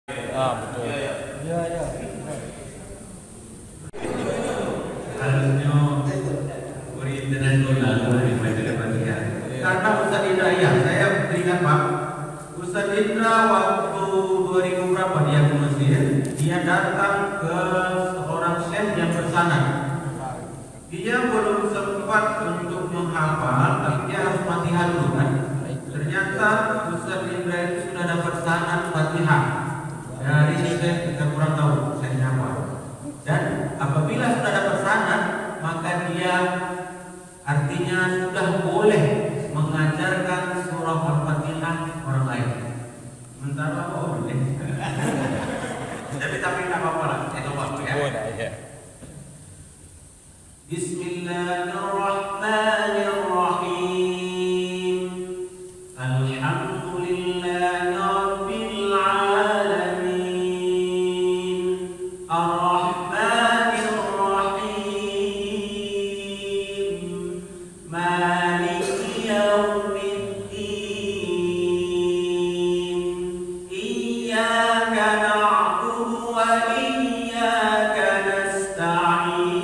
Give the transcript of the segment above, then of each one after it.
Betul. Iya, iya. Harusnya berintenan dolar daripada Fatihah. Karena Ustaz Indra saya teringat Pak, Ustaz Indra waktu 2000 berapa dia ke Mesir, dia datang ke seorang syekh yang bersanad. Dia belum sempat untuk menghafal, tapi dia harus Fatihah dulu kan. Ternyata Ustaz Indra itu sudah dapat sanad Fatihah dari syekh, kita kurang tahu syekhnya apa. Dan apabila sudah dapat sanad, maka dia artinya sudah boleh mengajarkan surah Al-Fatihah orang lain. Sementara boleh. Tapi tak apa-apa lah. Coba ya. Boleh ya. Bismillahirrahmanirrahim. Alhamdulillahi rabbil alamin. Ar-Rahmanir Rahim. Maliki yaumiddin. Iyyaka na'budu wa iyyaka nasta'in.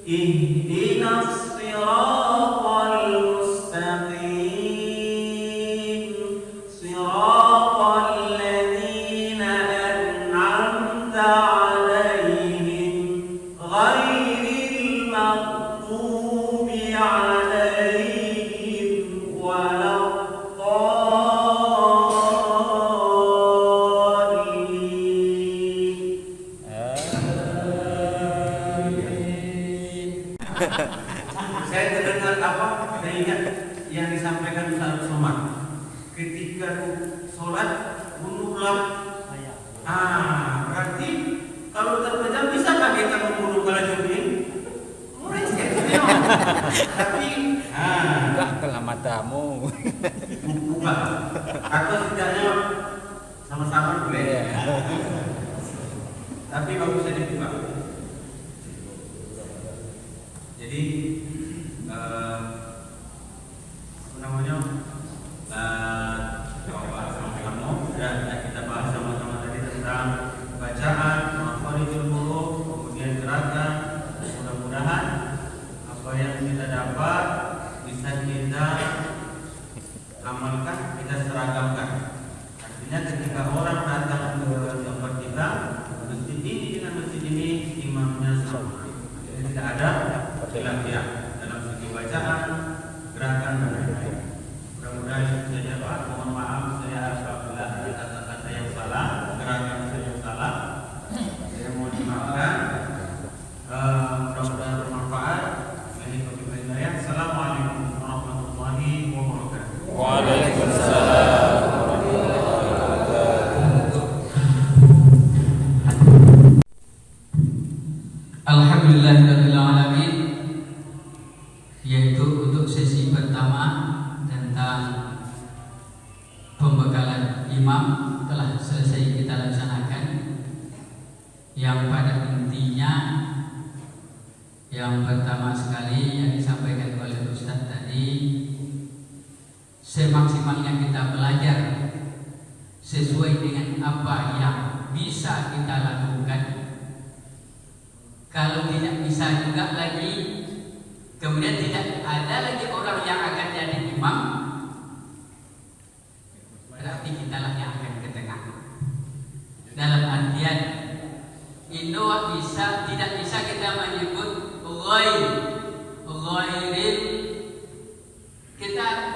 Ihdinas siratal mustaqim. Siratal ladzina an'amta 'alaihim ghairil maghdubi 'alaihim waladdallin. Saya terdengar apa? Saya ingat yang disampaikan Ustaz Somad. Ketika sholat bunuhlah. Berarti kalau terpejam bisakah kita membunuh kalajengking? Tapi Enggak kelah matamu. buka atau setidaknya sama-sama boleh. Iya. Tapi bagusnya dibuka. Jadi apa namanya? Kamu dan kita bahas sama-sama tadi tentang bacaan, makharijul huruf, kemudian gerakan. Mudah-mudahan apa yang kita dapat bisa kita amalkan, kita seragamkan. Artinya ketika orang datang ke tempat kita, masjid ini dengan masjid ini imamnya sama. Jadi tidak ada khilaf dalam segi bacaan, gerakan dan lain-lain. Mudah-mudahan itu saja Pak. Mohon maaf saya apabila ada kata-kata yang salah, gerakan saya yang salah. Saya mohon dimaafkan. Mudah-mudahan bermanfaat. Assalamualaikum warahmatullahi wabarakatuh. Waalaikumsalam. Alhamdulillahirabbil alamin, yaitu untuk sesi pertama tentang pembekalan imam telah selesai kita laksanakan, yang pada intinya yang pertama sekali yang disampaikan oleh Ustadz tadi, semaksimalnya kita belajar sesuai dengan apa yang bisa kita lakukan. Kalau tidak bisa juga lagi, kemudian tidak ada lagi orang yang akan jadi imam, berarti kitalah yang akan ke tengah. Dalam artian Indo bisa, tidak bisa kita menyebut ghairil, kita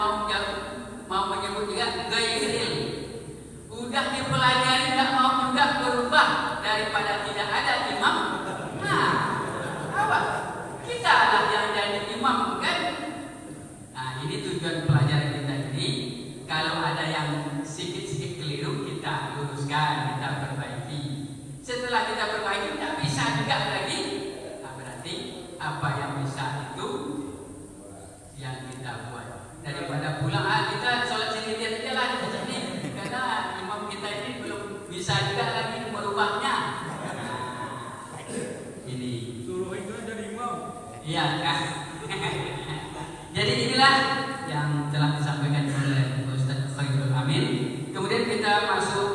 mau menyebut juga ghairil. Udah dipelajari nggak mau juga berubah daripada tidak ada imam. Apa? Kita lah yang jadi imam kan? Nah, ini tujuan pelajaran kita ini. Kalau ada yang sedikit-sedikit keliru, kita luruskan, kita perbaiki. Setelah kita perbaiki, tidak bisa juga lagi. Nah, berarti apa yang bisa itu yang kita buat. Daripada pulang, kita sholat sendirian aja lah di masjid ini. Karena imam kita ini belum bisa juga lagi merubahnya. Ini Suruh itu jadi imam. iya kan. Jadi inilah yang telah disampaikan oleh Ustaz Khairul Amin. Kemudian kita masuk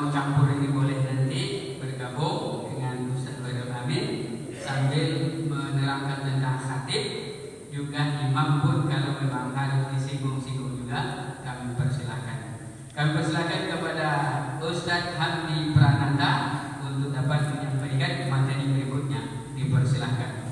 mau campur ini boleh nanti bergabung dengan Ustaz Khairul Amin sambil menerangkan tentang khatib. Juga imam pun kalau memang harus disinggung-singgung juga kami persilakan. Kami persilakan kepada Ustaz Hamdi Pranata untuk dapat menyampaikan materi berikutnya. Dipersilakan.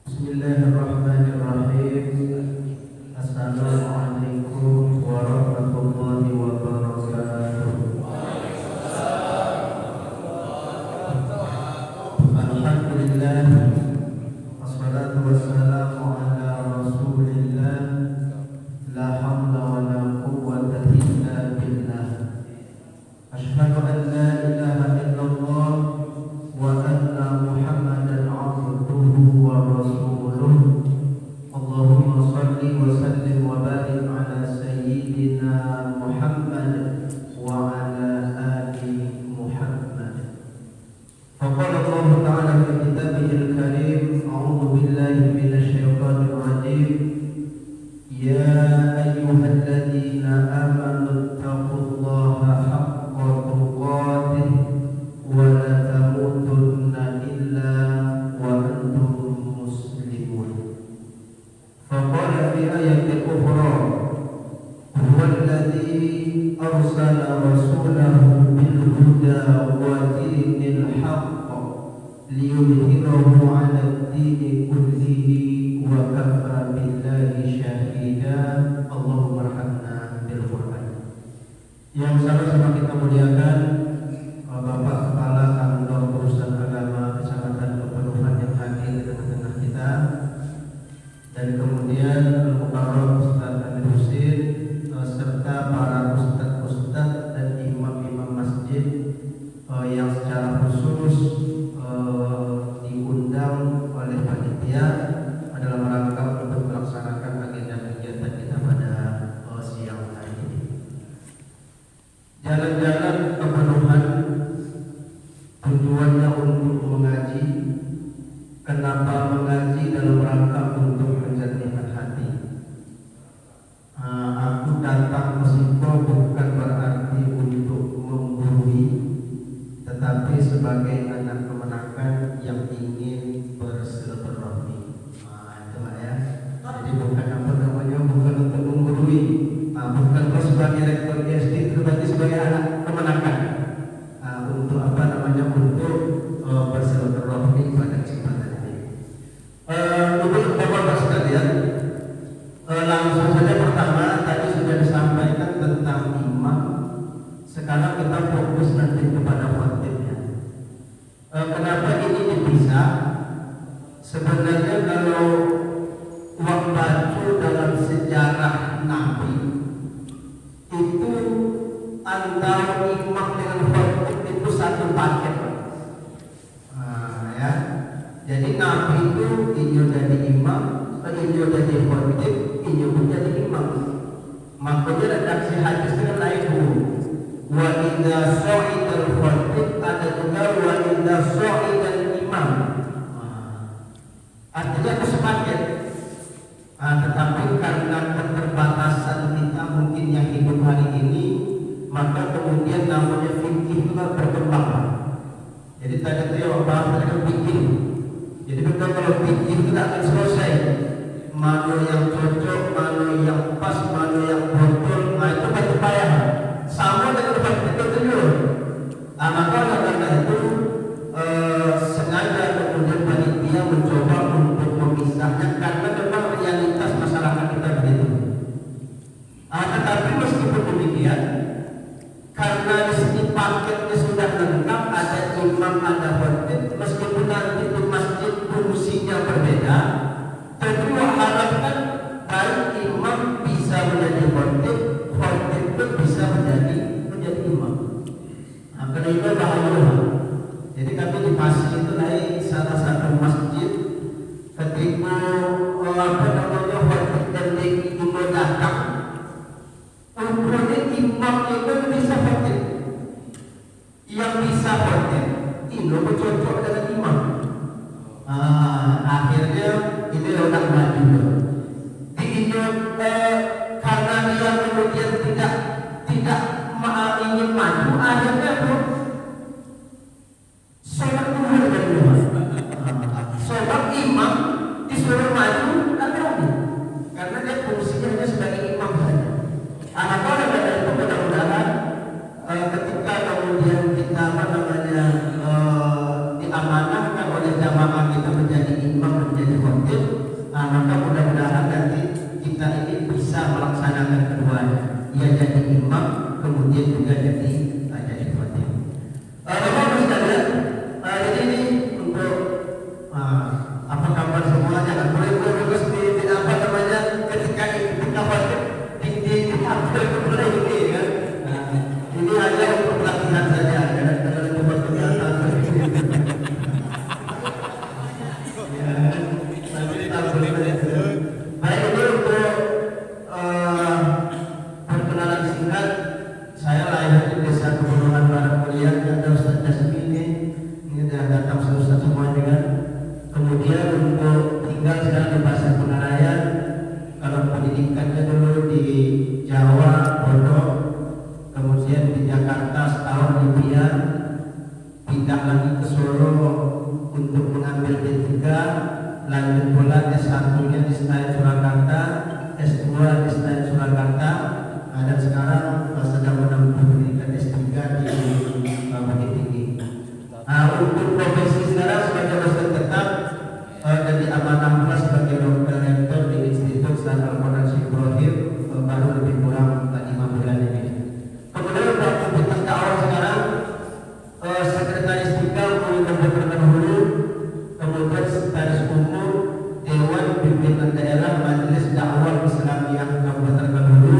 Bismillahirrahmanirrahim. Assalamualaikum warahmatullahi wabarakatuh. Alhamdulillah, wassalatu wassalamu ala rasulillah, la hawla wa la quwwata illa billah. Asyhadu an la ilaha illallah wa anna Muhammadan abduhu wa rasuluh. Allahumma salli wa sallim wa barik ala sayyidina Muhammad wa ala ali Muhammad. Faqala Allah ta'ala fi kitabihil karim, a'udzu billahi minasy syaithanir rajim. Ya ayyuhalladzina amanu taqullaha haqqa tuqatih wa la tamutunna illa wa antum muslimun. Faqala fi ayatin ukhra, huwallazi arsala rasulahu bil huda wa dinil haqq liyudhhirahu 'ala ad-dini kullihi wa kafa billahi syahida. Allahumma arhamna bil Qur'an. Yang sama-sama kita muliakan Bapak Kepala Kantor Urusan Agama Kecamatan Pepenuhan yang hadir di tengah-tengah kita, dan kemudian Al-Mukarram Ustaz Amir Husin serta para ustaz-ustaz dan imam-imam masjid yang secara khusus diundang oleh panitia dalam rangka untuk melaksanakan agenda kegiatan kita pada siang hari ini. Jalan-jalan kepenuhan tujuannya untuk mengaji. Kenapa mengaji? Dalam rangka untuk menjernihkan hati. Aku datang ke situ bukan berarti untuk menggurui, tetapi sebagai anak kemenakan yang ingin bersilaturahmi. Itu lah ya. Jadi bukan apa namanya, bukan untuk menggurui, bukan sebagai rektor SD, tetapi sebagai anak kemenakan. Untuk apa namanya, untuk bersilaturahmi pada kesempatan ini. Bapak-bapak sekalian, langsung saja pertama tadi sudah disampaikan tentang imam. Sekarang kita fokus nanti kepada khatibnya. Kenapa ini dipisah? Sebenarnya kalau uang baju dalam sejarah Nabi itu antara imam dengan khatib itu satu paket. Ya. Jadi Nabi itu inyo jadi imam, inyo jadi khatib, inyo pun jadi imam. Makanya redaksi hadis dengan lain dulu. Wa idza sa'idal khatib, ada juga wa idza sa'idal imam. Artinya itu sepaket. Tetapi karena keterbatasan kita mungkin yang hidup hari ini, maka kemudian namanya fikih itu berkembang. Jadi tadi itu yang bahas tentang fikih. Jadi betul kalau fikih itu tidak akan selesai. Mana yang cocok, mana yang pas, mana yang betul, itu pasti payah. Sama dengan fikih itu. Maka karena itu sengaja kemudian panitia mencoba untuk memisahkan karena memang realitas masyarakat kita begitu. Tetapi meskipun demikian, karena di sini paketnya sudah lengkap, ada imam, ada khatib, meskipun nanti di masjid fungsinya berbeda, tentu harapkan baik imam bisa menjadi khatib pun bisa menjadi imam. Karena itu bahaya. cocok dengan imam. Akhirnya ini orang maju. Karena dia kemudian tidak ingin maju, akhirnya sholat zuhur dari rumah. Sholat imam disuruh maju, tak berani. Karena dia fungsinya hanya sebagai imam saja. Anak orang dari itu mudah-mudahan ketika kemudian kita diamanahkan oleh jamaah kita menjadi imam, menjadi khatib, maka mudah-mudahan nanti kita ini bisa melaksanakan keduanya. Ia jadi imam, kemudian juga jadi khatib. Bapak-bapak sekalian, jadi ini untuk apa kabar semua? Jangan boleh di apa namanya ketika khatib di kantor mulai ini kan. Ini hanya untuk pelatihan saja, karena buat kegiatan. Baik, ini untuk perkenalan singkat. Saya lahir di desa Pegunungan Barat Mulia, ada Ustaz Jasmi ini sudah datang Ustaz semua juga. Kemudian untuk tinggal sekarang di Pasar Penarayan. Kalau pendidikannya dulu di Jawa, Pondok, kemudian di Jakarta setahun di Biak, pindah lagi ke Solo untuk mengambil D3, lanjut pula S1-nya di Senayan Surakarta, S2 di Senayan Surakarta, dan sekarang sedang menempuh pendidikan S3 di Bukit Tinggi. Untuk profesi sekarang sebagai dosen tetap dan diamanah pula sebagai dokter rektor di Institut Ustaz Al-Quran Syekh Ibrahim, baru lebih kurang 5 bulan ini. Kemudian untuk aktivitas dakwah sekarang sekretaris 3 Kabupaten Hulu, kemudian sekretaris umum Dewan Pimpinan Daerah Majelis Dakwah Islamiyah Kabupaten Hulu,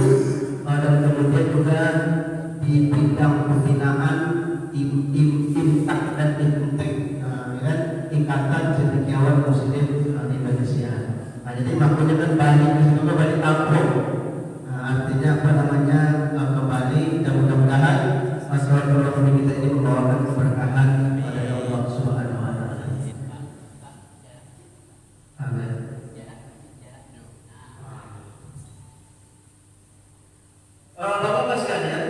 dan kemudian juga di bidang pembinaan Imtak dan Imtek, Ikatan Cendekiawan Muslim Indonesia. Jadi makanya kan Bali itu Bali kampung. Artinya apa namanya kembali, dan mudah-mudahan masalah kita ini membawakan keberkahan pada Allah Subhanahu Wa Taala. Amin. Bapak-bapak sekalian,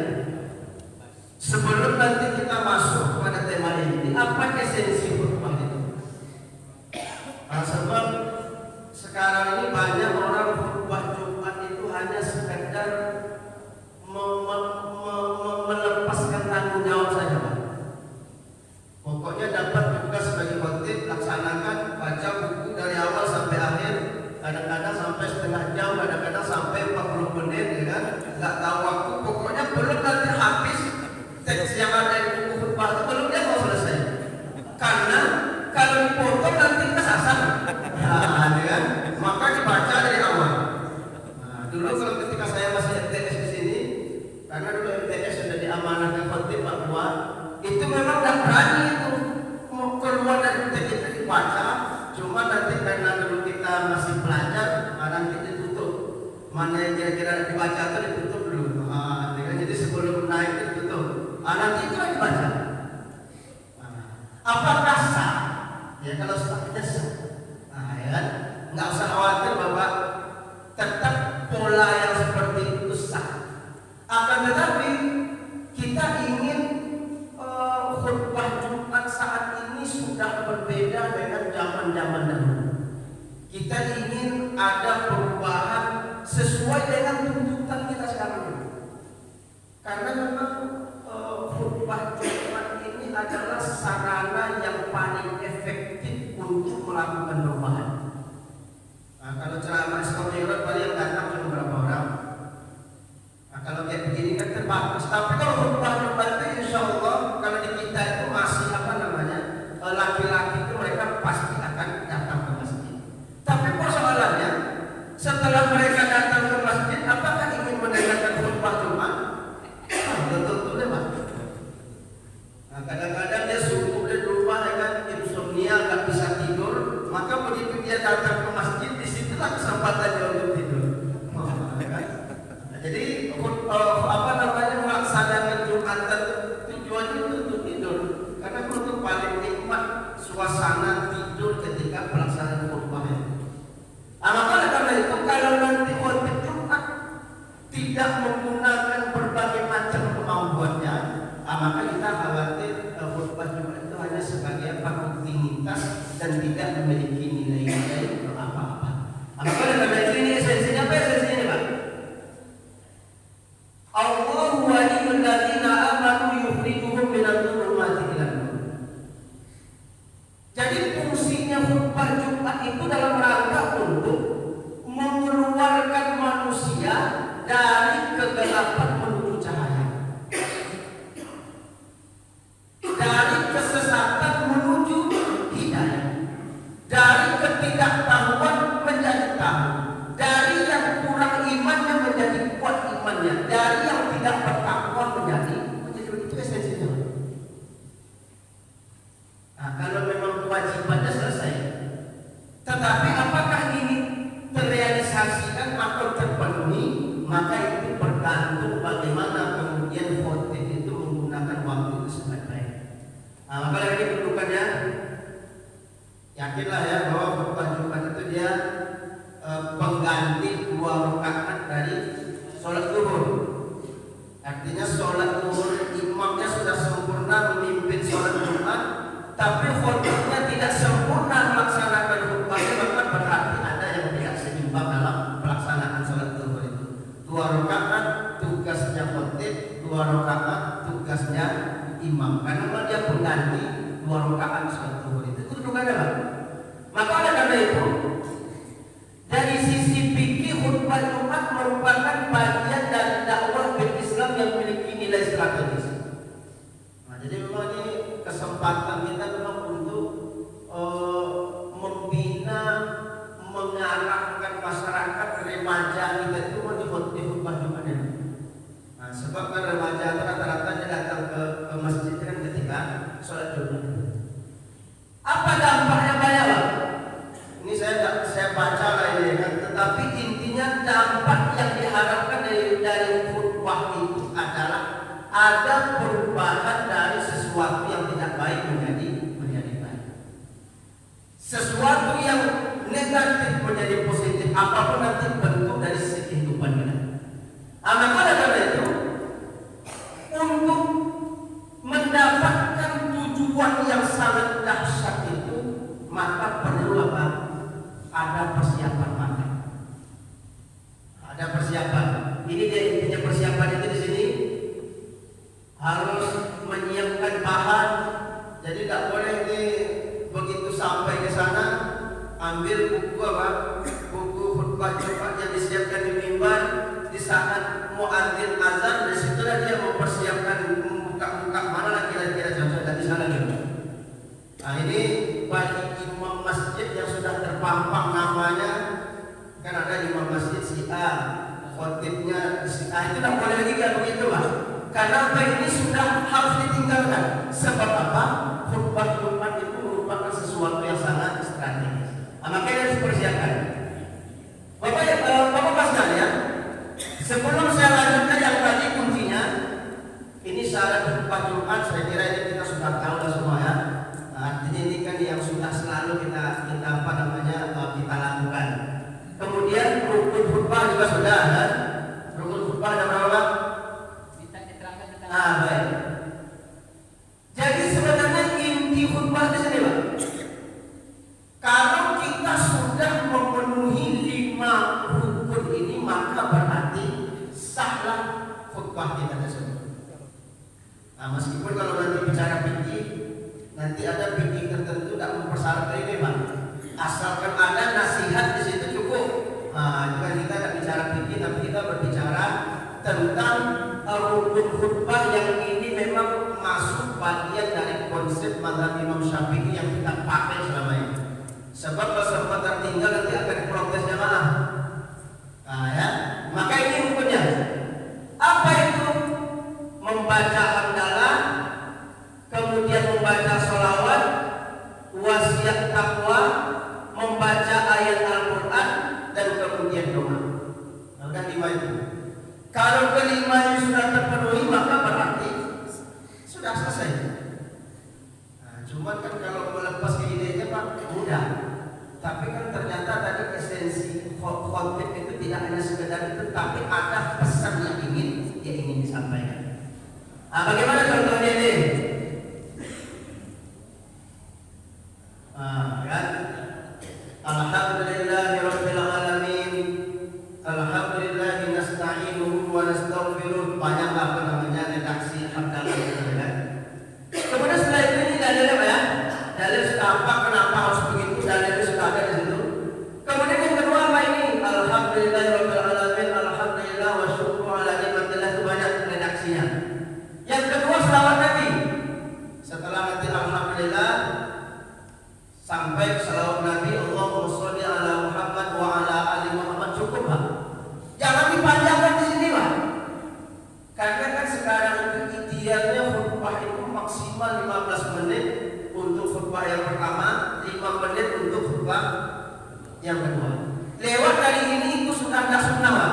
sebelum nanti kita masuk pada tema ini, apa esensi khutbah itu? Sebab sekarang ini banyak orang khutbah Jumat itu hanya sekedar melepaskan tanggung jawab saja, Pak. Pokoknya dapat tugas sebagai khatib, laksanakan, baca buku dari awal sampai akhir, kadang-kadang sampai setengah jam, kadang-kadang sampai 40 menit, ya kan? Nggak tahu waktu, pokoknya belum nanti habis teks yang ada di buku khutbah itu belum dia mau selesai. Karena kalau dipotong nanti kesasar, kan? Maka dibaca dari awal. Dulu kalau ketika saya masih MTS di sini, karena dulu MTS sudah diamanahkan khatib Pak Buat, itu memang tidak berani itu mau keluar dari MTS itu dibaca. Cuma nanti karena dulu kita masih belajar, nanti ditutup. Mana yang kira-kira dibaca itu ditutup dulu. Jadi sebelum naik ditutup. Nanti itu lagi dibaca. Apakah sah? Ya kalau sahnya sah. Ya kan? Nggak usah khawatir Bapak, tetap pola yang seperti itu sah. Akan tetapi kita ingin khutbah Jumat saat ini sudah berbeda dengan zaman-zaman dahulu. Kita ingin ada perubahan sesuai dengan tuntutan kita sekarang ini. Karena memang khutbah Jumat ini adalah sarana yang paling efektif untuk melakukan perubahan. Kalau ceramah Islamiyah paling datang cuma berapa orang? Kalau kayak begini kan terbatas. Tapi kalau khutbah Jumat itu insya Allah kalau di kita itu masih apa namanya laki-laki itu mereka pasti akan datang ke masjid. Tapi persoalannya setelah mereka datang ke masjid, apakah ingin mendengarkan khutbah Jumat? Tentu deh Pak. Kadang-kadang dia subuh di rumah dengan insomnia, nggak bisa tidur, maka begitu dia datang ke masjid, disitulah kesempatan dia untuk tidur. Jadi apa namanya melaksanakan Jumatan tujuannya itu untuk tidur, karena itu paling nikmat dan tidak memiliki nilai-nilai apa-apa. Apa karena ini esensinya apa esensinya Pak? Allahu waliyul ladzina amanu yukhrijuhum minadh dhulumati ilan nur. Jadi fungsinya khutbah Jumat itu dalam rangka untuk mengeluarkan manusia dari kegelapan menuju cahaya, dari kesesatan menuju hidayah, dari ketidaktahuan menjadi tahu, dari yang kurang imannya menjadi kuat imannya, dari yang tidak bertakwa menjadi begitu esensinya. Nah, kalau memang kewajibannya selesai, tetapi apakah ini terrealisasikan atau terpenuhi, maka itu bergantung bagaimana kemudian khotib itu menggunakan waktu itu sebaik-baik. Nah, maka ini kedudukannya yakinlah ya bahwa khutbah Jumat itu dia pengganti 2 rakaat dari sholat zuhur. Artinya sholat zuhur imamnya sudah sempurna memimpin sholat Jumat, tapi khotibnya tidak sempurna melaksanakan khutbahnya, maka berarti ada yang tidak seimbang dalam pelaksanaan sholat zuhur itu. 2 rakaat tugasnya khotib, 2 rakaat tugasnya imam. Karena dia pengganti 2 rakaat sholat zuhur itu kedudukannya Pak. Maka oleh karena itu, dari sisi fikih khutbah Jumat merupakan bagian dari dakwah Islam yang memiliki nilai strategis. Nah, jadi memang ini kesempatan kita memang untuk membina, mengarahkan masyarakat remaja kita itu di khutbah Jumat ini. Nah, sebab kan remaja itu rata-rata dia datang ke masjid kan ketika sholat Jumat. Apa dampaknya banyak Pak? Ini saya baca lah ini kan, tetapi intinya dampak yang diharapkan dari khutbah itu adalah ada perubahan dari sesuatu yang tidak baik menjadi baik, sesuatu yang negatif menjadi positif, apapun nanti bentuk dari kehidupan kita. Maka karena itu, untuk mendapatkan tujuan yang sangat dahsyat itu, maka perlu apa? Ada persiapan matang. Ada persiapan. Ini dia intinya persiapan itu di sini harus menyiapkan bahan. Jadi tidak boleh ini begitu sampai ke sana ambil buku apa? Buku khutbah Jumat yang disiapkan di mimbar, di saat muadzin azan, di situlah dia mempersiapkan buka mana lah kira-kira cocok dari sana gitu. Nah ini bagi imam masjid yang sudah terpampang namanya, kan ada imam masjid si A, khotibnya si A, itu tidak boleh lagi kayak begitu Pak. Karena apa ini sudah harus ditinggalkan. Sebab apa? Khutbah Jumat itu merupakan sesuatu yang sangat strategis. Makanya harus dipersiapkan. Bapak sekalian, sebelum saya lanjutkan yang tadi kuncinya, ini syarat khutbah Jumat, saya kira ini kita sudah tahu lah semua ya. Artinya ini kan yang sudah selalu kita apa namanya kita lakukan. Kemudian rukun khutbah juga sudah kan? Rukun khutbah ada berapa? Minta keterangan tentang Baik. Jadi sebenarnya inti khutbah di sini Pak. Kalau kita sudah memenuhi 5 rukun ini, maka berarti sahlah khutbah kita tersebut. Nah, meskipun kalau nanti bicara fikih, nanti ada fikih tertentu tidak mempersyaratkan ini Pak. Asalkan ada nasihat di situ cukup. Nah, juga kita tidak bicara fikih, tapi kita berbicara tentang rukun khutbah yang ini memang masuk bagian dari konsep mazhab Imam Syafi'i yang kita pakai selama ini. Sebab kalau sempat tertinggal nanti akan protes jamaah. Nah ya, maka ini rukunnya. Apa itu? Membaca hamdalah, kemudian membaca sholawat, wasiat takwa, membaca ayat Al-Quran, dan kemudian doa. Nah, udah 5 itu. Kalau kelima ini sudah terpenuhi, maka berarti sudah selesai. Nah, cuman kan kalau melepas ke idenya Pak mudah. Tapi kan ternyata tadi esensi khotib itu tidak hanya sekedar itu, tapi ada pesan yang ingin disampaikan. Nah, bagaimana contohnya ini? Kan? Alhamdulillahirabbil alamin. Alhamdulillahi nasta'inuhu wa nastaghfiruh. Banyak apa namanya redaksi hamdalah kan. Kemudian setelah itu ini dalilnya apa ya? Dalil sudah apa, kenapa harus begitu? Dalilnya sudah ada di situ. Kemudian yang kedua apa ini? Alhamdulillahirabbil alamin. Alhamdulillah wa syukru ala nikmatillah. Itu banyak redaksinya. Yang kedua selawat Nabi. Setelah nanti alhamdulillah sampai selawat Nabi, Allahumma sholli ala Muhammad wa ala ali Muhammad, cukup Pak. Jangan dipanjangkan di sini Pak. Karena kan sekarang itu idealnya khutbah itu maksimal 15 menit untuk khutbah yang pertama, 5 menit untuk khutbah yang kedua. Lewat dari ini itu sudah tidak sunnah Pak.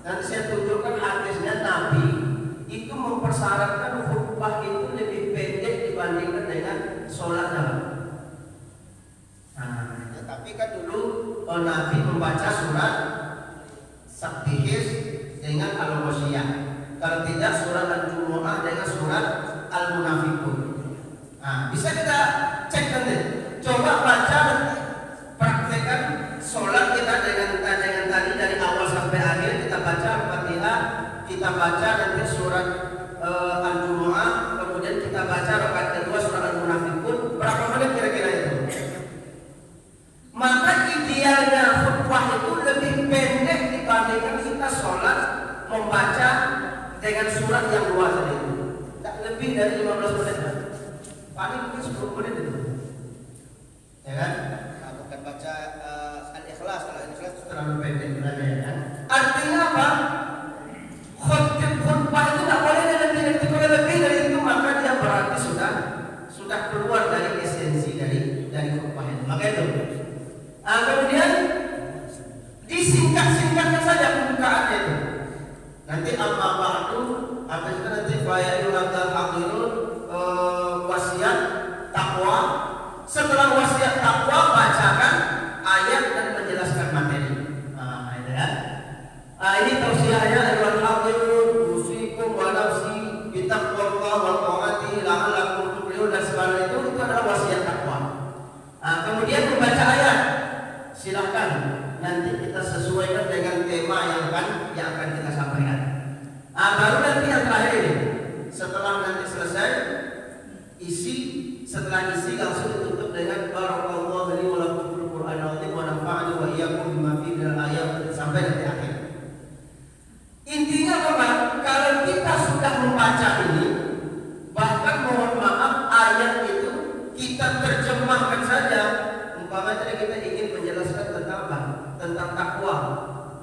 Nanti saya tunjukkan hadisnya Nabi itu mempersyaratkan khutbah itu lebih pendek dibandingkan dengan sholatnya. Tapi kan dulu Nabi membaca surat Sabbihis dengan Al-Wasyiyah. Kalau tidak surat Al-Jumu'ah dengan surat Al-Munafiqun. Bisa kita cek nanti. Coba baca, praktekkan sholat kita dengan tadi dari awal sampai akhir. Kita baca Al-Fatihah, kita baca nanti surat Al-Jumu'ah, kemudian kita baca rakaat kedua surat Al-Munafiqun. Berapa menit kira-kira itu? Maka idealnya khutbah itu lebih pendek dibandingkan kita sholat membaca dengan surat yang luas tadi itu. Tidak lebih dari 15 menit. Paling mungkin 10 menit itu. Ya kan? Bukan baca Al-Ikhlas. Kalau Al-Ikhlas itu terlalu pendek sebenarnya ya kan? Artinya apa? Khutbah itu tidak boleh lebih dari itu. Kalau lebih dari itu maka dia berarti sudah keluar dari esensi dari khutbah itu. Maka itu. Kemudian disingkat-singkatkan saja pembukaannya itu. Nanti amma ba'du, habis itu nanti fa'ayuhatal hadirun, wasiat takwa. Setelah wasiat takwa bacakan ayat dan menjelaskan materi. Itu ya. Ini tausiahnya ayuhal hadirun usikum wa nafsi bitaqwallah wa ta'atihi la'allakum tuflihun dan sebagainya itu adalah wasiat takwa. Kemudian membaca ayat. Silahkan nanti kita sesuaikan dengan tema yang akan kita sampaikan. Baru nanti yang terakhir ini, setelah nanti selesai setelah isi langsung ditutup dengan barakallahu li wa lakum fil Qur'anil azim wa nafa'ani wa iyyakum bima fihi minal ayat sampai nanti akhir. Intinya apa? Kalau kita sudah membaca ini, bahkan mohon maaf ayat itu kita terjemahkan saja. Umpamanya kita ingin menjelaskan tentang apa? Tentang takwa.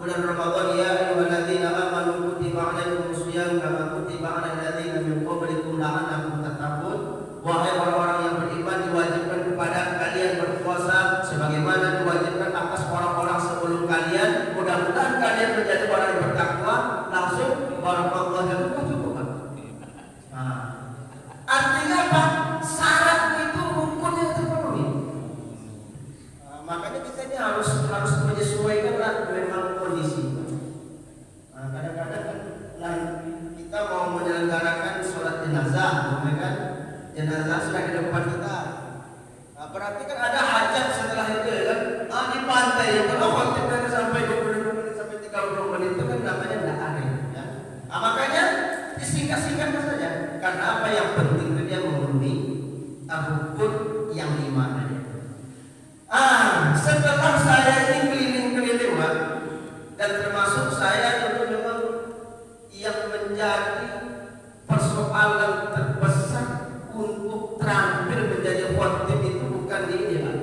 Bulan Ramadan ya ayyuhalladzina amanu kutiba 'alaikumus shiyam kama kutiba 'alal ladzina min qablikum la'allakum tattaqun. Wahai orang-orang yang beriman, diwajibkan kepada kalian berpuasa sebagaimana diwajibkan atas orang-orang sebelum kalian. Mudah-mudahan kalian menjadi orang yang bertakwa. Langsung barakallahu fikum cukup. Artinya apa? Syarat itu rukunnya terpenuhi. Makanya kita ini harus menyesuaikan memang kondisi. Kadang-kadang kan kita mau menyelenggarakan sholat jenazah, kan? Jenazah sudah di depan kita. Berarti kan ada hajat setelah itu ya kan? Di pantai ya kalau khotibnya sampai 20 menit sampai 30 menit itu kan namanya tidak aneh. Ya? Makanya disingkat-singkatkan saja. Karena apa yang penting itu dia memenuhi rukun yang 5 tadi. Setelah saya ini keliling-keliling Pak, dan termasuk saya dulu memang yang menjadi persoalan terbesar untuk terampil menjadi khotib itu bukan di ini Pak,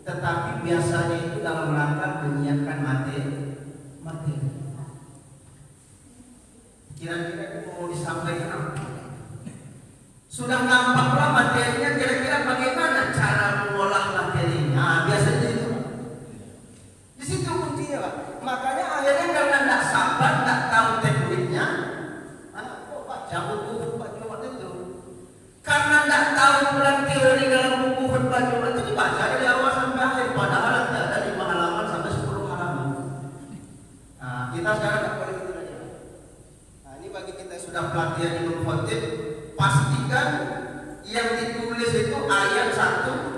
tetapi biasanya itu dalam rangka menyiapkan materi. Kira-kira itu mau disampaikan apa? Sudah nampaklah materinya, kira-kira bagaimana cara mengolah materinya. Biasanya itu di situ kuncinya Pak. Makanya akhirnya karena tidak sabar, tidak tahu tekniknya, kok baca buku khutbah Jumat itu. Karena tidak tahu peran teori dalam buku khutbah Jumat itu dibaca dari awal sampai akhir. Padahal ada 5 halaman sampai 10 halaman. Kita sekarang tidak boleh gitu aja. Ini bagi kita yang sudah pelatihan di khotib, pastikan yang ditulis itu ayat 1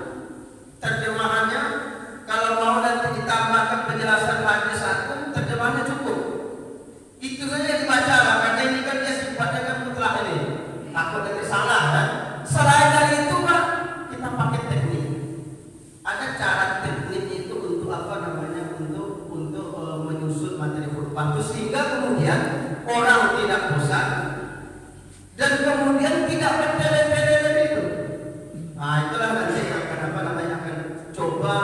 sehingga kemudian orang tidak bosan dan kemudian tidak bertele-tele itu. Nah, itulah nanti akan coba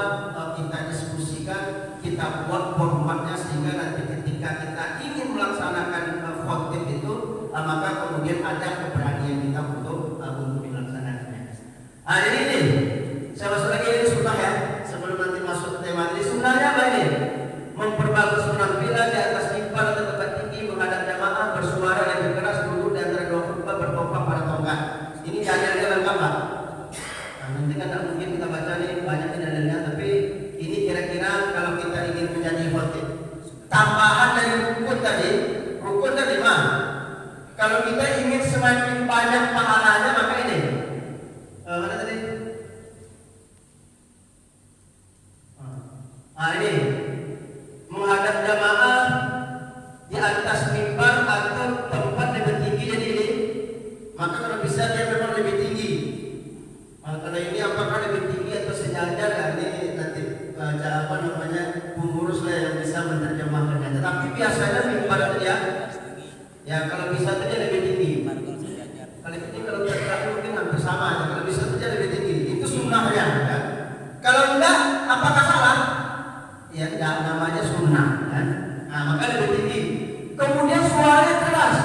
kita diskusikan, kita buat formatnya sehingga nanti ketika kita ingin melaksanakan khotib itu, maka kemudian ada keberanian kita untuk melaksanakannya. Nah, jadi ini saya masuk lagi ini sunnah ya, sebelum nanti masuk ke tema ini. Sunnahnya apa ini? Memperbagus penampilan di atas mimbar atau tempat tinggi, menghadap jamaah, bersuara yang keras, duduk di antara dua khutbah, bertopang pada tongkat. Ini dalilnya lengkap Pak. Nah, nanti kan tak mungkin kita baca nih banyak dalilnya, tapi ini kira-kira kalau kita ingin menjadi khotib. Tambahan dari rukun tadi mah. Kalau kita ingin semakin banyak pahalanya maka ini. Mana tadi? Ini menghadap jamaah di atas mimbar atau tempat lebih tinggi, jadi ini maka kalau bisa dia memang lebih tinggi. Kalau ini apakah lebih tinggi atau sejajar ya, ini nanti pengurus lah yang bisa menerjemahkannya. Tetapi biasanya mimbar itu ya kalau bisa saja lebih tinggi. Kalau ini kalau tidak mungkin hampir sama. Kalau bisa saja lebih tinggi. Itu sunnahnya. Ya. Kalau enggak, apakah salah? Ya enggak, namanya sunnah. Ya. Nah, maka lebih tinggi. Kemudian suaranya keras.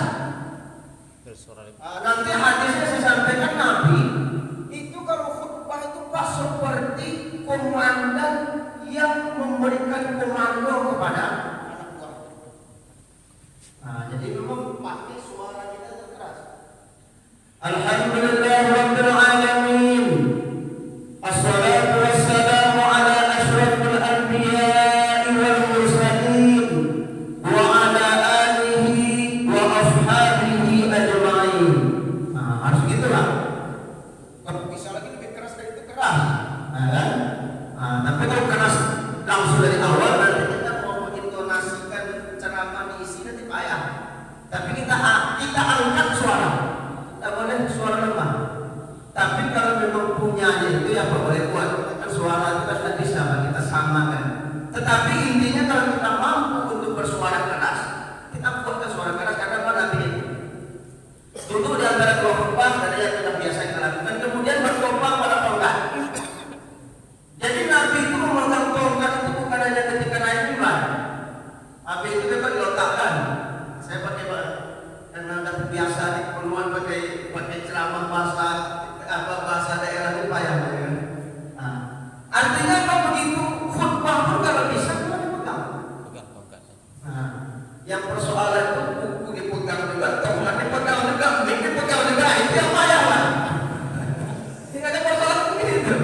Nanti hadisnya saya sampaikan Nabi itu kalau khutbah itu pas seperti komandan yang memberikan komando kepada anak buah. Nah, jadi memang pakai suara kita yang keras. Alhamdulillahirabbil alamin. Assalatu wassalamu ala asyrafil anbiya'i wal mursalin wa ala alihi wa ashabihi ajma'in. Nah, harus gitu lah. Kalau bisa lagi lebih keras dari itu keras. Nah, kan? Tapi kalau keras langsung dari awal nanti kita mau mengintonasikan ceramah diisi nanti payah. Tapi kita angkat suara, tak boleh suara lemah. Tapi kalau memang punyanya itu ya apa boleh buat. Kan suara itu kan tidak bisa kita samakan. Tetapi intinya kalau kita mampu untuk bersuara keras, kita buatkan suara keras karena Nabi duduk di antara dua khutbah dari yang sudah biasa kita lakukan, kemudian bertopang pada tongkat. Jadi Nabi itu memegang tongkat itu bukan hanya ketika naik mimbar. Nabi itu memang diletakkan. Saya pakai karena biasa di keperluan pakai ceramah bahasa daerah itu payah. Nah, artinya apa begitu khutbah pun kalau bisa cuma dipegang. Nah, yang persoalan itu buku dipegang juga, tongkat dipegang juga, mic dipegang juga, itu yang payah lah. Tidak ada persoalan begitu.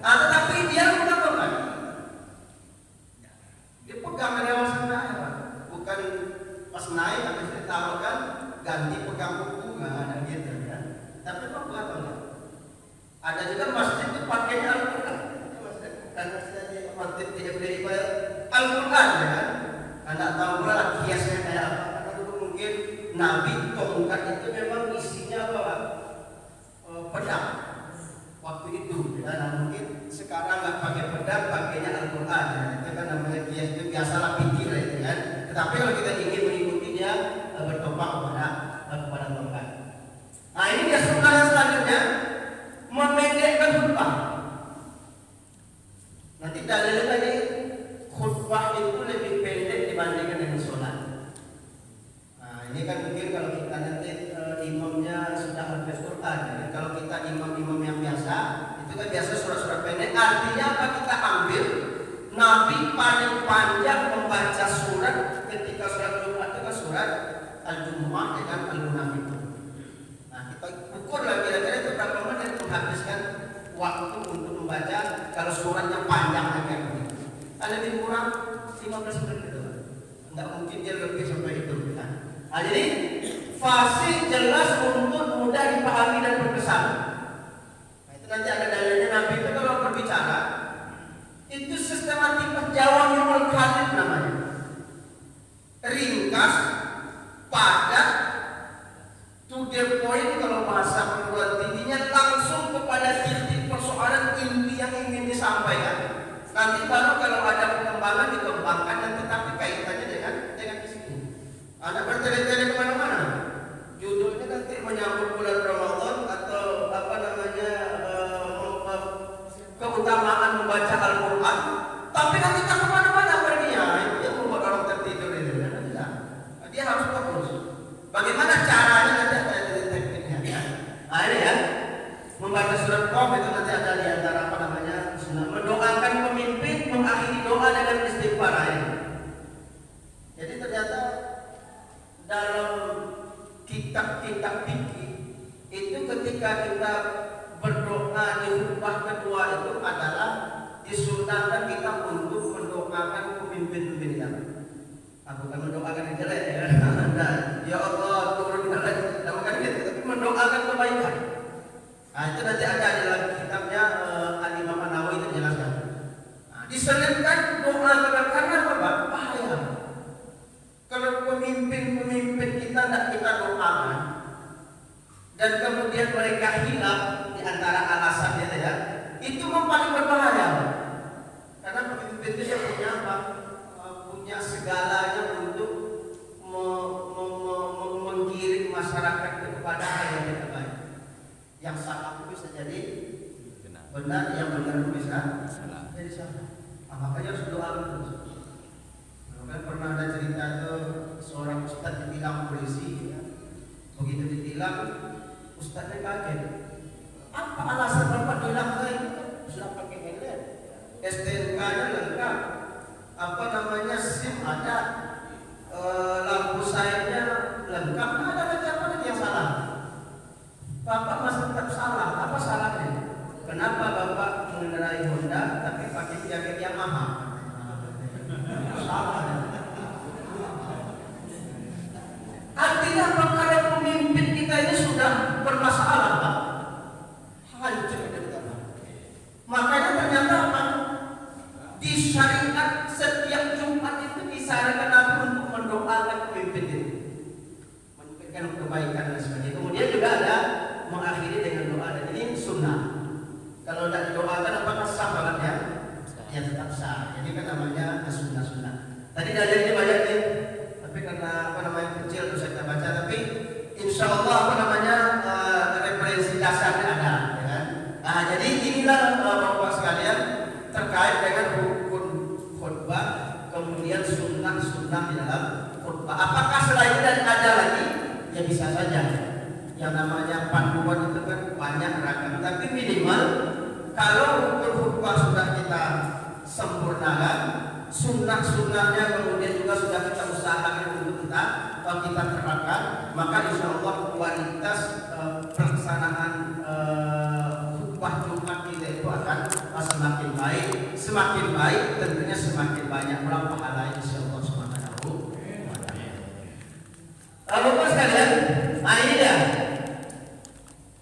Tetapi dia mengatakan dipegang dari awal sampai akhir, bukan pas naik habis ditaruhkan ganti pegang buku, nggak ada gitu ya. Tapi pegang. Ada juga masjid itu pakainya Al-Quran. Karena saya masjid tidak beli Al-Quran ya kan. Anda tahu lah kiasnya kayak apa. Karena dulu mungkin Nabi tongkat itu memang isinya apa? Pedang. Waktu itu ya, nah mungkin sekarang nggak pakai pedang, pakainya Al-Quran ya. Itu kan namanya kias, itu biasalah pikir itu kan. Tetapi kalau kita ingin mengikutinya bertopang kepada tongkat. Nah ini dia sunnah yang selanjutnya, memendekkan khutbah. Nanti dalilnya tadi khutbah itu lebih pendek dibandingkan dengan sholat. Nah ini kan mungkin kalau kita nanti imamnya sudah hafiz Quran. Jadi kalau kita imam-imam yang biasa, itu kan biasa surat-surat pendek. Artinya apa kita ambil? Nabi paling panjang membaca surat ketika surat Jumat itu kan surat Al-Jumu'ah dengan Al-Munafiqun. Nah kita ukur lagi kira-kira itu berapa menit menghabiskan waktu untuk membaca kalau suratnya panjang kayak begitu. Ada lebih kurang 15 menit itu. Tidak mungkin dia lebih sampai itu. Nah jadi fasih jelas untuk mudah dipahami dan berkesan. Nah, itu nanti ada dalilnya. Nabi itu kalau berbicara itu sistematik jawami'ul kalim namanya. Ringkas, padat, to the point kalau bahasa perguruan tingginya langsung kepada titik persoalan inti yang ingin disampaikan. Nanti baru kalau ada pengembangan dikembangkan, nanti membaca Al-Quran, tapi nanti tak kemana-mana perginya. Itu yang membuat orang tertidur itu. Dia harus fokus. Bagaimana caranya nanti ada tekniknya ya. Nah ini ya, membaca surat Qaf itu nanti ada di antara apa namanya, mendoakan pemimpin, mengakhiri doa dengan istighfar ini. Jadi ternyata dalam kitab-kitab fikih itu ketika kita berdoa di khutbah kedua itu adalah disunahkan kita untuk mendoakan pemimpin-pemimpin kita. Bukan mendoakan yang jelek ya. Ya Allah turunkan lagi, bukan gitu, tapi mendoakan kebaikan. Nah itu nanti ada di dalam kitabnya Al-Imam An-Nawawi itu jelaskan. Nah, diselipkan doa karena apa? Bahaya. Kalau pemimpin-pemimpin kita tidak kita doakan dan kemudian mereka hilang di antara alasannya ya, itu paling berbahaya. Karena pemimpin itu dia punya apa? Punya segalanya untuk menggiring masyarakat kepada hal yang tidak baik. Yang salah itu bisa jadi benar, yang benar itu bisa jadi salah. Makanya harus doa terus. Kan pernah ada cerita tuh seorang ustadz ditilang polisi, ya. Begitu ditilang, ustadznya kaget. Apa alasan bapak tilang saya? Sudah pakai helm, STNK-nya lengkap, apa namanya SIM ada, lampu sayapnya lengkap, nggak ada lagi apa lagi yang salah. Bapak masih tetap salah, apa salahnya? Kenapa bapak mengendarai Honda tapi pakai jaket Yamaha? Salah. Artinya apa? Kalau pemimpin kita ini sudah bermasalah, Pak, hancur kita. Makanya ternyata apa? Disyariat setiap Jumat itu disarankan Nabi untuk mendoakan pemimpin itu, memberikan kebaikan dan sebagainya. Kemudian juga ada mengakhiri dengan doa, dan ini sunnah. Kalau tidak didoakan apakah sah banget ya? Ya tetap sah. Jadi kan namanya sunnah-sunnah. Tadi dalilnya banyak nih, tapi karena apa namanya kecil terus saya baca. Tapi insya Allah apa namanya referensi dasarnya ada, ya kan? Nah jadi inilah bapak sekalian terkait dengan rukun khutbah, kemudian sunnah-sunnah di dalam khutbah. Apakah selain itu ada lagi? Ya bisa saja. Yang namanya panduan itu kan banyak ragam, tapi minimal kalau rukun khutbah sudah kita sempurnakan, sunnah-sunnahnya kemudian juga sudah kita usahakan untuk kita terapkan, maka insya Allah kualitas pelaksanaan khutbah Jumat kita itu akan semakin baik, tentunya semakin banyak pula pahala insya Allah Subhanahu wa ta'ala. Bapak sekalian, nah ini dia.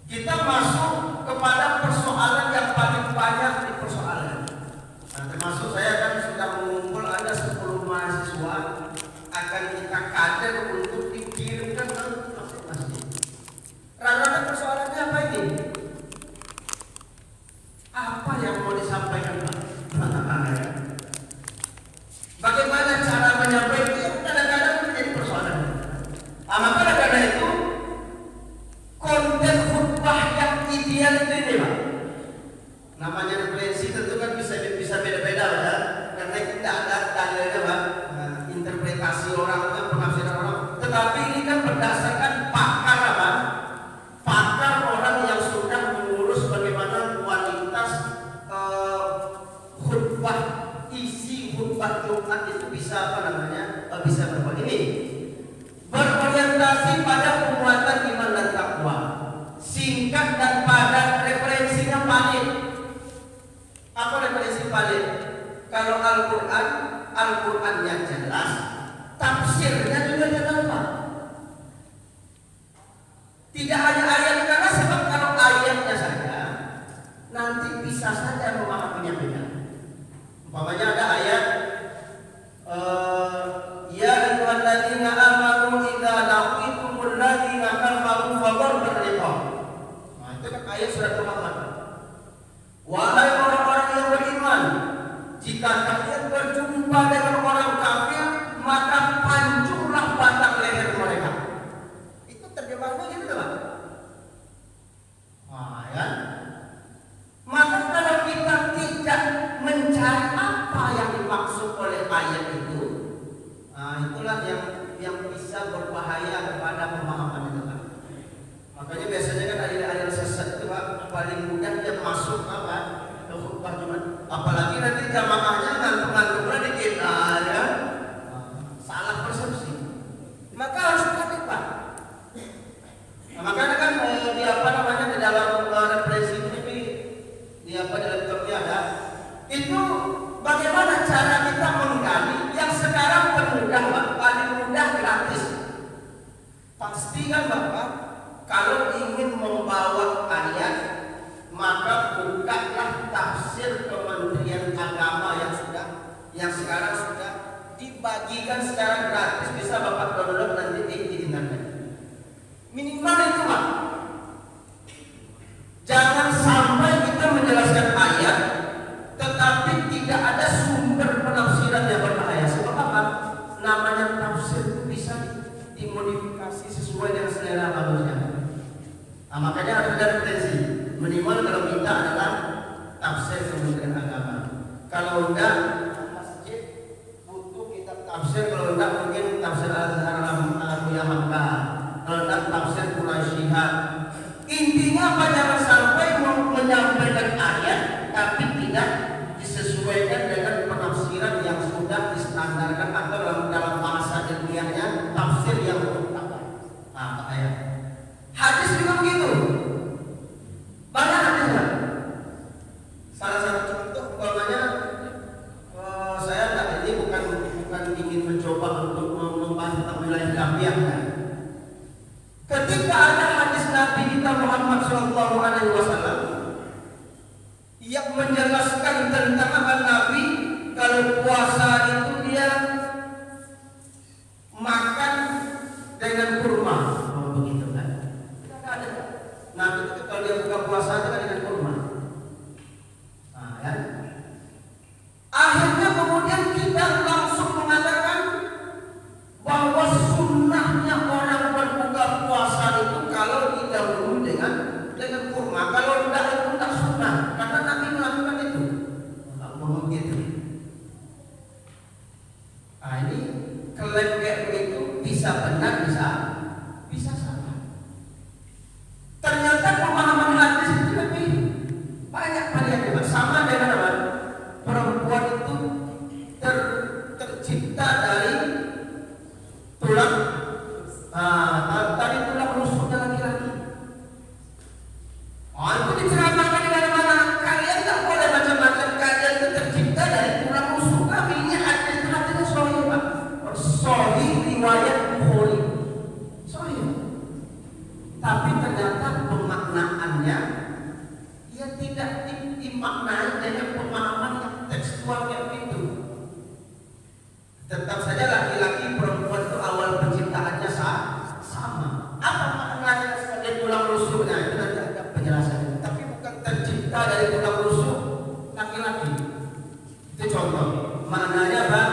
Kita masuk kepada persoalan yang paling banyak di persoalan. Nah, termasuk saya kan sudah mengumpul ada 10 mahasiswa akan kita kader untuk dikirimkan ke masjid. Rata-rata persoalannya apa ini? Apa yang mau disampaikan Pak? Bagaimana cara menyampaikan itu kadang-kadang menjadi persoalan. Maka karena itu konten khutbah yang ideal itu ini Pak. Namanya referensi tentu kan bisa beda-beda ya. Karena tidak ada dalilnya Pak. Interpretasi orang kan, penafsiran orang. Tetapi ini kan berdasarkan pakar apa? Pakar orang yang sudah mengurus bagaimana kualitas khutbah, isi khutbah Jumat itu bisa apa namanya? Bisa berbuat ini. Berorientasi pada penguatan iman dan takwa, singkat dan padat, referensinya valid. Apa referensi valid? Kalau Al-Qurannya jelas, tafsirnya juga jelas Pak. Tidak hanya ayat, karena sebab kalau ayatnya saja nanti bisa saja memahaminya beda. Umpamanya ada ayat ya ayyuhalladzina amanu idza laqitumul ladzina kafaru fadarbur riqab. Nah, itu kan ayat surat Muhammad. Wahai orang-orang yang beriman, jika kalian berjumpa dengan orang kafir, maka pancurlah batang leher mereka. Itu terjemahannya gitu Pak. Nah, ya. Maka kalau kita tidak masuk apa ke khutbah Jumat. Apalagi nanti jamaahnya ngantuk-ngantuknya dikit, ya salah persepsi. Maka harus hati Pak. Nah, makanya kan di apa namanya di dalam referensi ini di apa di laptopnya ada itu bagaimana cara kita menggali yang sekarang termudah Pak, paling mudah gratis. Pastikan Bapak kalau ingin membawa ayat maka bukalah tafsir Kementerian Agama yang sekarang sudah dibagikan secara gratis, bisa Bapak download nanti di internet. Minimal itu Pak. Jangan sampai kita menjelaskan ayat tetapi tidak ada sumber penafsiran yang berbahaya. Sebab apa? Namanya tafsir itu bisa dimodifikasi sesuai dengan selera manusia. Nah, makanya harus ada referensi. Minimal kalau kita adalah tafsir Kementerian Agama. Kalau enggak masjid butuh kitab tafsir. Kalau enggak mungkin tafsir Al-Azhar Al-Muya Makkah. Kalau enggak tafsir Quraisyihad. Intinya apa? Jangan sampai menyampaikan ayat tapi tidak disesuaikan dengan penafsiran yang sudah distandarkan atau dalam bahasa ilmiahnya tafsir yang mutlak. Nah, ayat. Hadis juga begitu. Banyak hadis kan? Salah satu contoh umpamanya saya ini bukan ingin mencoba untuk membahas tentang wilayah Gambia kan? Ketika ada hadis Nabi kita Muhammad SAW yang menjelaskan tentang apa Nabi kalau puasa itu dia makan dengan kurma, begitu kan? Tidak ada. Nabi itu kalau dia buka puasa itu kan dengan kurma. Nah, ya. Akhirnya kemudian kita langsung mengatakan bahwa sunnahnya orang berbuka puasa itu kalau didahului dengan kurma. Kalau tidak itu tidak sunnah, karena Nabi melakukan itu. Ngomong gitu. Nah, ini klaim kayak begitu bisa benar, bisa salah. Ternyata pemahaman hadis itu lebih banyak variabel. Sama dengan apa? Perempuan itu tercipta dari tulang tulang rusuknya laki-laki. Oh, itu diceritakan di mana-mana. Kalian tak boleh macam-macam. Kalian itu tercipta dari tulang rusuk. Kami hadisnya sahih Pak. Sahih riwayat Bukhari. Sahih. Tapi ternyata pemaknaannya ia tidak dimaknai dengan pemahaman yang tekstual kayak begitu. Tetap saja laki-laki perempuan itu awal penciptaannya sama. Apa maknanya sebagai tulang rusuknya? Itu nanti ada penjelasannya. Tapi bukan tercipta dari tulang rusuk laki-laki. Itu contoh. Maknanya apa?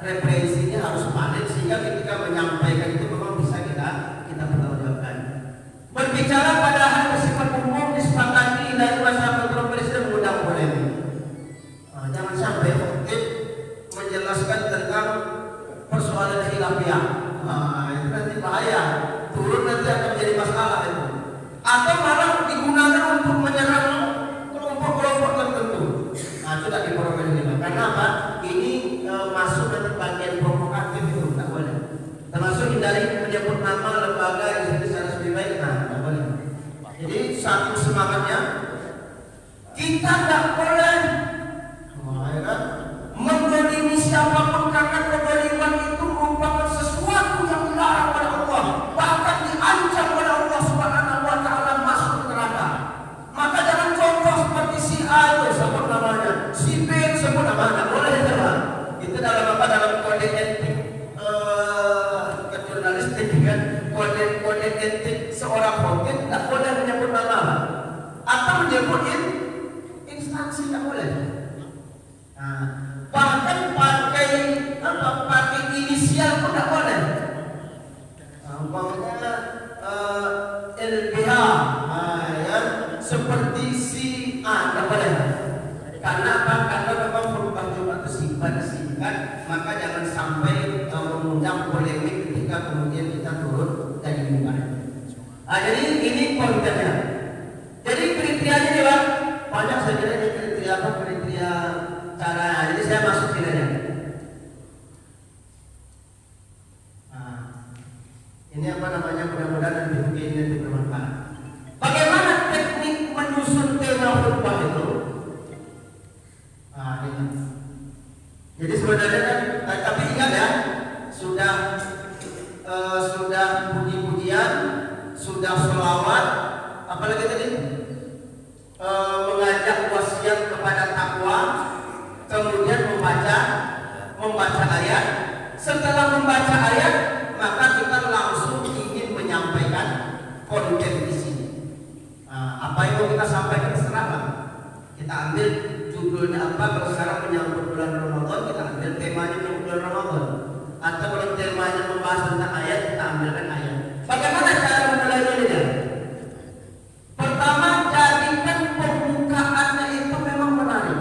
Referensinya harus valid sehingga ketika menyampaikan itu memang bisa kita pertanggungjawabkan. Berbicara pada hal bersifat umum disepakati dari masalah kontroversi dan mudah polemik. Jangan sampai khotib menjelaskan tentang persoalan khilafiyah. Itu nanti bahaya. Turun nanti akan menjadi masalah itu. Atau malah digunakan untuk menyerang kelompok-kelompok tertentu. Nah, itu tak diperbolehkan. Karena apa? Ini masuk dalam bagian provokatif itu, tak boleh. Termasuk hindari menyebut nama lembaga institusi secara lebih baik, tak boleh. Jadi satu semangatnya kita tak boleh mendolimi siapapun karena kedoliman itu merupakan sesuatu yang dilarang oleh Allah, bahkan diancam oleh Allah Subhanahu wa taala masuk neraka. Maka jangan contoh seperti si A itu sebut namanya, si B sebut namanya, boleh tidak? Itu dalam apa? Dalam kode etik jurnalistik kan, kode etik seorang khotib tidak boleh menyebut nama atau menyebut instansi, tidak boleh. Nah, bahkan pakai inisial pun tidak boleh. Umpamanya LBH, ya, seperti si A tidak boleh. Karena apa? Karena memang khutbah Jumat itu singkat, maka jangan sampai mengundang polemik ketika kemudian kita turun dari mimbar. Jadi ini poinnya. Jadi kriterianya nih Pak. membaca ayat. Setelah membaca ayat, maka kita langsung ingin menyampaikan konten di sini. Apa yang mau kita sampaikan terserah. Kita ambil judulnya apa. Kalau sekarang menyambut bulan Ramadan, kita ambil temanya menyambut bulan Ramadan. Atau kalau temanya membahas tentang ayat, kita ambilkan ayat. Bagaimana cara memulainya? Pertama, jadikan pembukaannya itu memang menarik.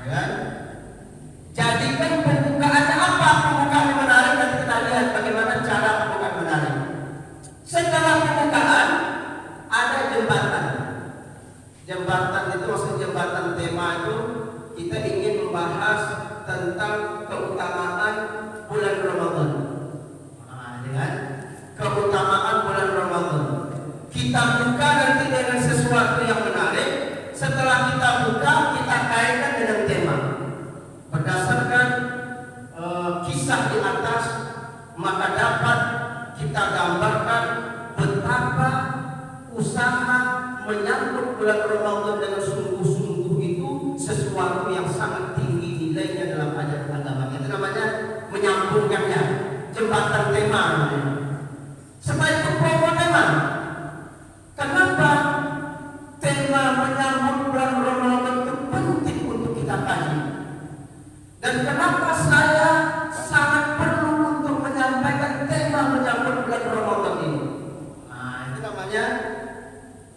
Ya. Jadikan pembukaannya apa? Pembukaan yang menarik, dan kita lihat bagaimana cara pembukaan menarik. Setelah pembukaan, ada jembatan. Jembatan itu maksud jembatan tema itu kita ingin membahas tentang keutamaan bulan Ramadan. Dengan keutamaan bulan Ramadan, kita buka nanti dengan sesuatu yang menarik. Setelah kita buka, kita kaitkan dengan tema berdasarkan kisah di atas, maka dapat kita gambarkan betapa usaha menyambut bulan Ramadan dengan sungguh-sungguh itu sesuatu yang sangat tinggi nilainya dalam ajaran agama. Itu namanya menyambungkannya, jembatan tema. Setelah itu promo tema. Kenapa tema menyambut bulan Ramadan itu penting untuk kita kaji? Dan kenapa saya sangat perlu untuk menyampaikan tema menyambut bulan Ramadan ini? Itu namanya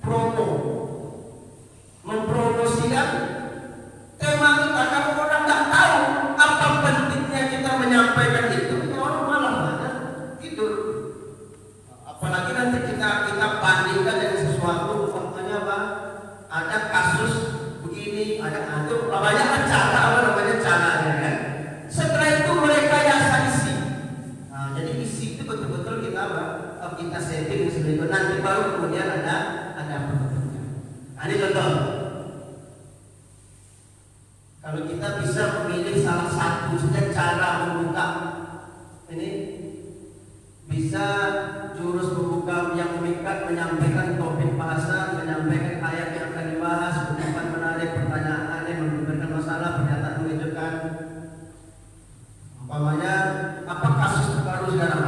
promo, mempromosikan tema kita. Kalau orang nggak tahu apa pentingnya kita menyampaikan itu, ya orang malah tidur. Apalagi nanti kita bandingkan dengan sesuatu, umpamanya apa? Ada kasus begini, ada itu banyak cara, apa namanya caranya kan? Setelah itu mereka yang isi. Jadi isi itu betul-betul kita kita setting seperti itu. Nanti baru kemudian ada penutupnya. Ini contoh. Kalau kita bisa memilih salah satu saja cara membuka, ini bisa jurus pembuka yang mengikat, menyampaikan topik bahasa, menyampaikan ayat yang akan dibahas, ucapan menarik, pertanyaan yang memberikan masalah, pernyataan mengejutkan. Umpamanya apa kasus terbaru sekarang?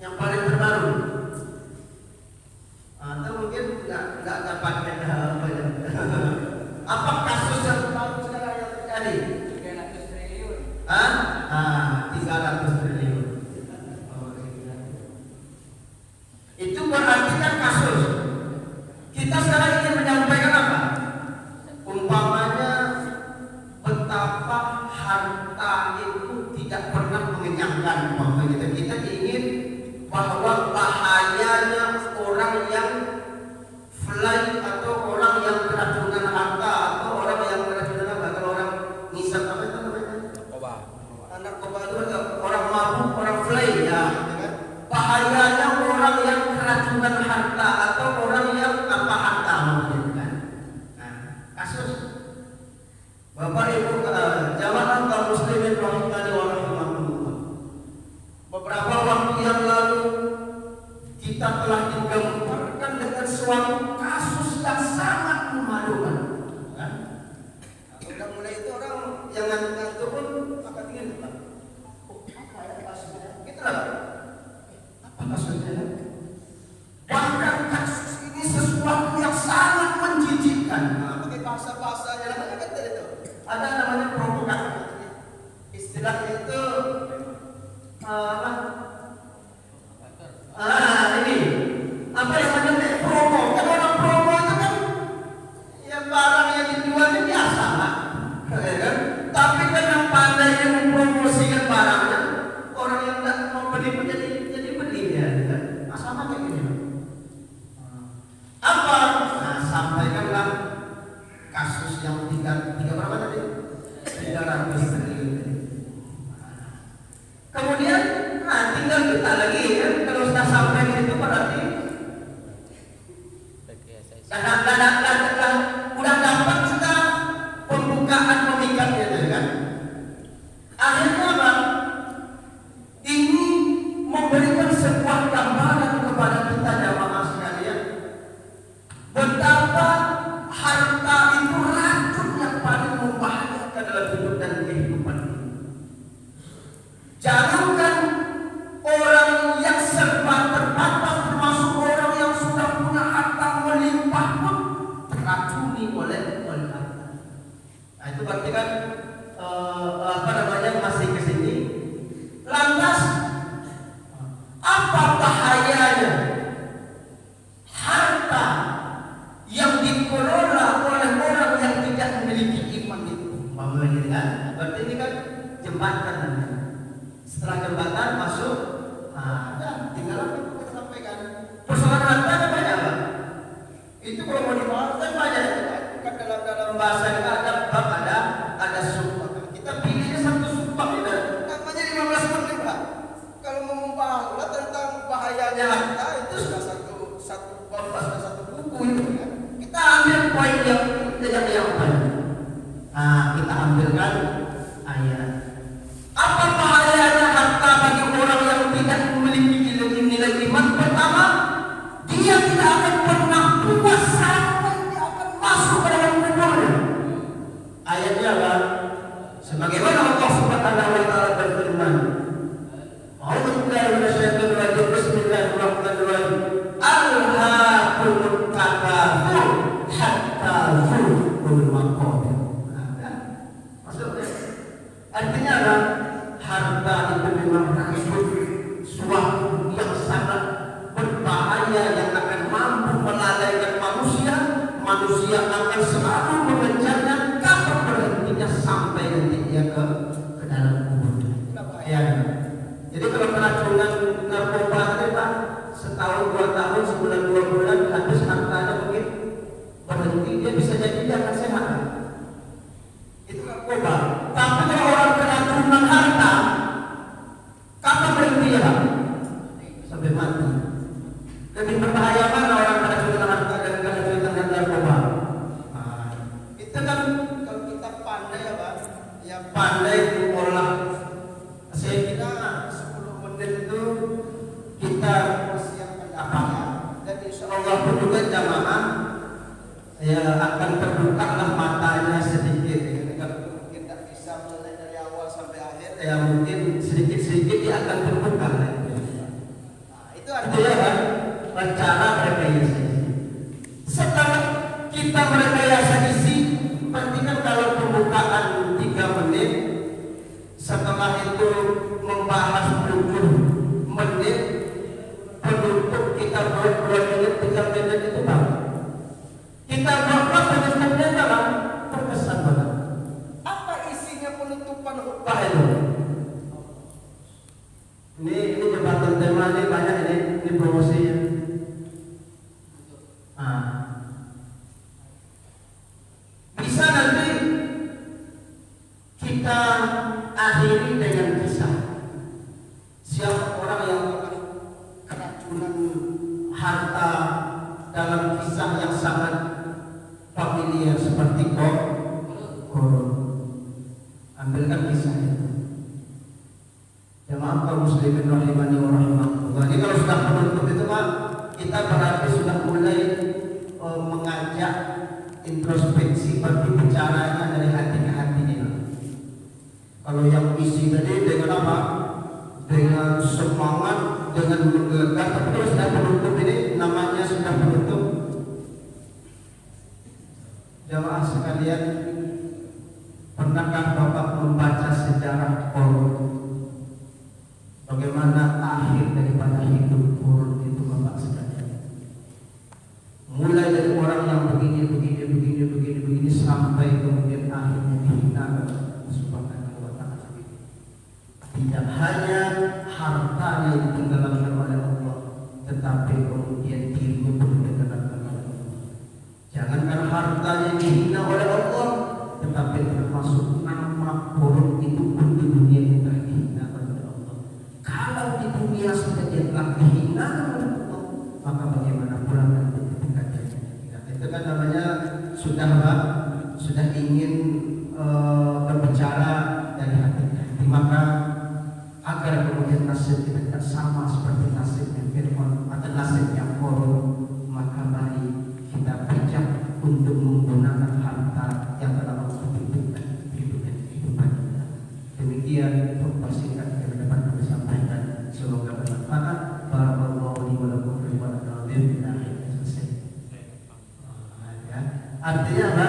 Yang paling terbaru? Atau mungkin nggak dapatkan apa ya? Apa kasus yang terbaru sekarang yang terjadi? 300 triliun. 300 triliun. Itu berarti kan kasus. Kita sekarang ingin menyampaikan apa? Umpamanya betapa harta itu tidak pernah mengenyangkan. Umpamanya kita ingin bahwa bahayanya orang yang fly atau orang yang keracunan harta atau orang yang keracunan apa? Kalau orang ngisap apa itu namanya? Narkoba itu orang mabuk, orang fly ya. Bahayanya orang yang keracunan harta atau orang yang apa harta maksudnya kan? Kasus Bapak Ibu jamaah kaum muslimin rahimani wa rahimakumullah. Beberapa waktu yang lalu kita telah digemparkan dengan suatu kasus yang sangat memalukan. Kan? Udah mulai itu orang yang ngantuk pun akan ingin apa ya kasusnya? Gitu lah. Maksudnya, bahkan kasus ini sesuatu yang sangat menjijikkan. Pakai bahasa-bahasanya namanya kan itu. Ada namanya provokatif. Istilahnya itu ini apa yang namanya promo. Kan orang promo itu kan ya barang yang dijual itu biasa lah, kan? Tapi kan yang pandai yang mempromosikan barangnya, orang yang tidak mau beli pun jadi ya, sama kayak gini. Apa? Sampaikanlah kasus yang tiga berapa tadi? 300 triliun. Kemudian, tinggal kita lagi ya. Kalau sudah sampai itu berarti udah dapat kita pembukaan memikatnya, kan? Akhirnya apa? Ini memberikan sebuah gambaran kepada kita jamaah sekalian betapa harta itu racun yang paling membahayakan dalam hidup berarti kan masih ke sini. Lantas apa bahayanya harta yang dikelola oleh orang yang tidak memiliki iman itu? Berarti ini kan jembatan. Setelah jembatan masuk, tinggal apa yang kita sampaikan. Persoalan harta kan banyak, Pak. Itu kalau mau dibahas kan banyak. Kan dalam bahasa kita ada bab, ada sumpah. Kita pilihnya satu sumpah kita. Namanya 15 menit, Pak. Kalau mau membahas tentang bahayanya harta itu sudah satu bab, sudah satu buku itu kan. Kita ambil poin yang banyak. Kita ambilkan ayat. Apa bahayanya harta bagi orang yang tidak memiliki nilai iman? Pertama, dia tidak akan pernah puas sampai dia akan masuk ke dalam kuburnya. Ayatnya apa? Sebagaimana Allah Subhanahu wa taala berfirman, "A'udzu billahi minasyaitonir rajim. Bismillahirrahmanirrahim. Alhaakumut takatsur hatta zurtumul maqabir." Maksudnya artinya apa? Harta itu memang suatu yang sangat berbahaya yang akan mampu melalaikan manusia. Manusia akan selalu mengejarnya kapan berhentinya sampai nanti dia ke dalam kubur. Itu bahayanya. Jadi kalau keracunan narkoba itu Pak, setahun 2 tahun, sebulan 2 bulan habis hartanya mungkin berhenti, dia bisa jadi dia akan sehat. Itu narkoba. Tapi kalau orang keracunan harta, kapan berhenti ya? Sampai mati. Lebih berbahaya mana orang keracunan harta dan keracunan narkoba? Itu kan kalau kita pandai ya Pak, ya pandai mengolah. Saya kira 10 menit itu kita persiapkan dapatnya. Dan insya Allah pun juga jamaah ya akan terbukalah matanya sedikit. Mungkin tak bisa mulai dari awal sampai akhir. Ya mungkin sedikit-sedikit dia akan terbuka. Itu artinya kan rencana merekayasa. Setelah kita merekayasa isi, berarti kan kalau pembukaan 3 menit, setelah itu membahas 7 menit, penutup kita buat 2 menit, 3 menit itu Pak. Kita buat penutupnya dalam terkesan banget. Apa isinya penutupan khutbah itu? Ini jembatan tema ini banyak ini promosinya. Bisa nanti kita akhiri dengan kisah. Siapa orang yang keracunan harta dalam kisah yang sangat familiar seperti korun. Ambilkan kisah itu. Jemaah kaum muslimin rahimani wa rahimakumullah. Jadi kalau sudah penutup itu Pak, kita berarti sudah mulai mengajak introspeksi berbicaranya dari hati ke hati ini. Kalau yang isi tadi dengan apa? Dengan semangat, dengan menggelegar, tapi kalau sudah penutup ini namanya sudah penutup. Jemaah sekalian, pernahkah Bapak membaca sejarah korun? Bagaimana akhir daripada hidup korun itu Bapak sekalian? Mulai dari orang yang begini sampai kemudian akhirnya dihina Subhanahu wa ta'ala. Tidak hanya hartanya ditenggelamkan oleh Allah, tetapi kemudian dirinya pun ditenggelamkan oleh Allah. Jangankan hartanya dihina oleh Allah, tetapi termasuk nama korun itu pun di dunia kita dihina oleh Allah. Kalau di dunia saja dia telah dihina oleh Allah, maka bagaimana pula nanti ketika dia ingat? Itu kan namanya sudah ingin berbicara dari hati. Maka agar kemudian nasib kita tidak sama seperti nasibnya Fir'aun atau nasibnya korun, maka mari kita bijak untuk menggunakan harta yang telah Allah titipkan kehidupan kita. Demikian untuk persingkat yang dapat kami sampaikan. Semoga bermanfaat. Barakallahu li wa lakum fil Qur'anil azim. Artinya apa?